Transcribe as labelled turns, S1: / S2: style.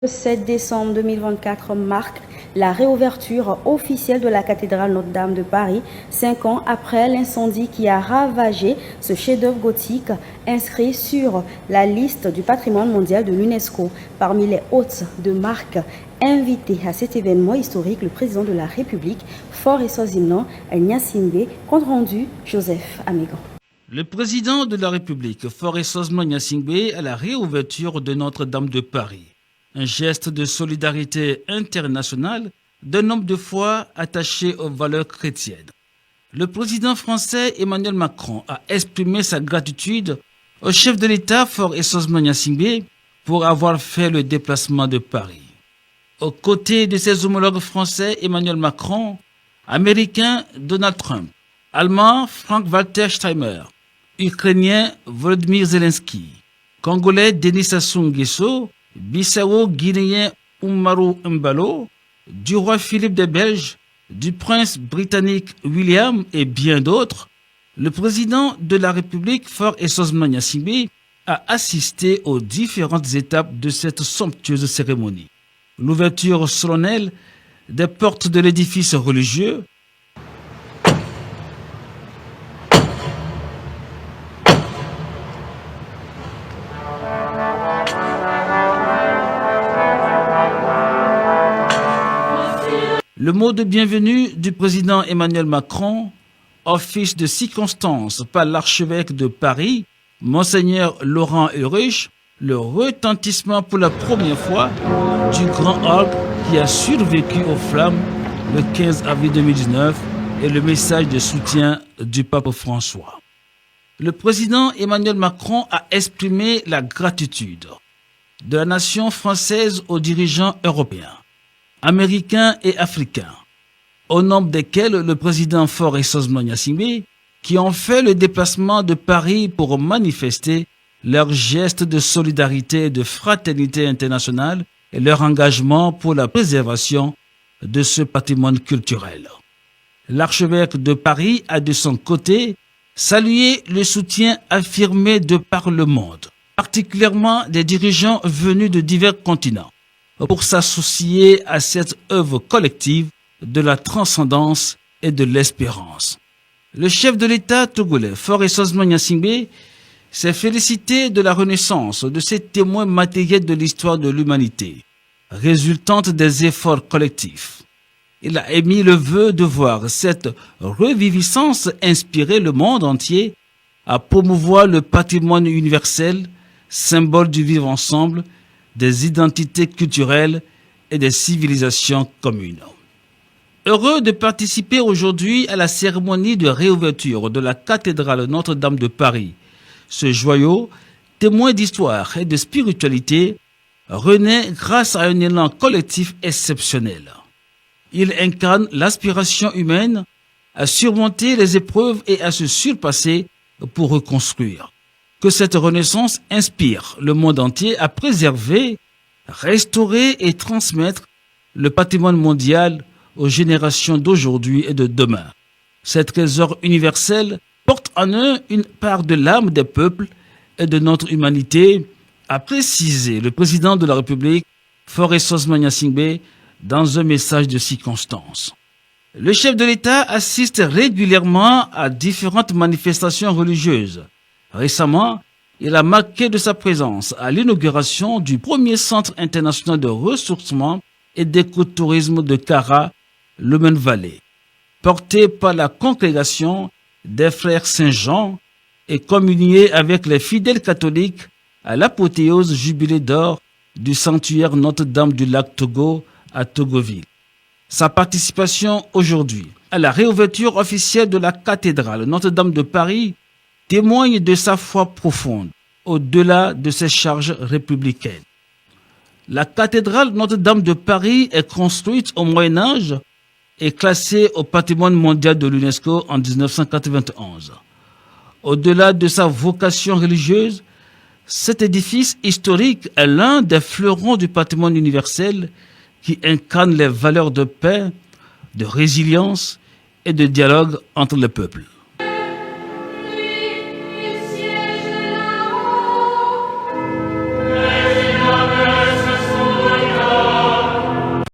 S1: Le 7 décembre 2024 marque la réouverture officielle de la cathédrale Notre-Dame de Paris, 5 ans après l'incendie qui a ravagé ce chef-d'œuvre gothique inscrit sur la liste du patrimoine mondial de l'UNESCO. Parmi les hôtes de marque invités à cet événement historique, le président de la République, Faure Eswazimnan Gnassingbé, compte rendu Joseph Amégan.
S2: Le président de la République, Faure Eswazimnan Gnassingbé, à la réouverture de Notre-Dame de Paris. Un geste de solidarité internationale d'un homme de foi attaché aux valeurs chrétiennes. Le président français Emmanuel Macron a exprimé sa gratitude au chef de l'État Faure Eswazimnan Gnassingbé pour avoir fait le déplacement de Paris. Aux côtés de ses homologues français Emmanuel Macron, américain Donald Trump, allemand Frank-Walter Steinmeier, ukrainien Volodymyr Zelensky, congolais Denis Sassou Nguesso, Bissau-Guinéen Umaru Mbalo, du roi Philippe des Belges, du prince britannique William et bien d'autres, le président de la République, Faure Eswazimnan Gnassingbé, a assisté aux différentes étapes de cette somptueuse cérémonie. L'ouverture solennelle des portes de l'édifice religieux, le mot de bienvenue du président Emmanuel Macron, office de circonstance par l'archevêque de Paris, Monseigneur Laurent Urich, le retentissement pour la première fois du grand orgue qui a survécu aux flammes le 15 avril 2019 et le message de soutien du pape François. Le président Emmanuel Macron a exprimé la gratitude de la nation française aux dirigeants européens, américains et africains, au nombre desquels le président Faure Eswazimnan Gnassingbé, qui ont fait le déplacement de Paris pour manifester leur geste de solidarité et de fraternité internationale et leur engagement pour la préservation de ce patrimoine culturel. L'archevêque de Paris a de son côté salué le soutien affirmé de par le monde, particulièrement des dirigeants venus de divers continents, pour s'associer à cette œuvre collective de la transcendance et de l'espérance. Le chef de l'État togolais, Faure Eswazimnan Gnassingbé, s'est félicité de la renaissance de ces témoins matériels de l'histoire de l'humanité, résultante des efforts collectifs. Il a émis le vœu de voir cette reviviscence inspirer le monde entier à promouvoir le patrimoine universel, symbole du vivre ensemble, des identités culturelles et des civilisations communes. Heureux de participer aujourd'hui à la cérémonie de réouverture de la cathédrale Notre-Dame de Paris, ce joyau, témoin d'histoire et de spiritualité, renaît grâce à un élan collectif exceptionnel. Il incarne l'aspiration humaine à surmonter les épreuves et à se surpasser pour reconstruire. Que cette renaissance inspire le monde entier à préserver, restaurer et transmettre le patrimoine mondial aux générations d'aujourd'hui et de demain. Cet trésor universel porte en eux une part de l'âme des peuples et de notre humanité, a précisé le président de la République, Faure Eswazimnan Gnassingbé, dans un message de circonstance. Le chef de l'État assiste régulièrement à différentes manifestations religieuses. Récemment, il a marqué de sa présence à l'inauguration du premier centre international de ressourcement et d'écotourisme de Kara, Lemen Valley, porté par la congrégation des frères Saint-Jean et communié avec les fidèles catholiques à l'apothéose jubilé d'or du sanctuaire Notre-Dame du lac Togo à Togoville. Sa participation aujourd'hui à la réouverture officielle de la cathédrale Notre-Dame de Paris témoigne de sa foi profonde, au-delà de ses charges républicaines. La cathédrale Notre-Dame de Paris est construite au Moyen-Âge et classée au patrimoine mondial de l'UNESCO en 1991. Au-delà de sa vocation religieuse, cet édifice historique est l'un des fleurons du patrimoine universel qui incarne les valeurs de paix, de résilience et de dialogue entre les peuples.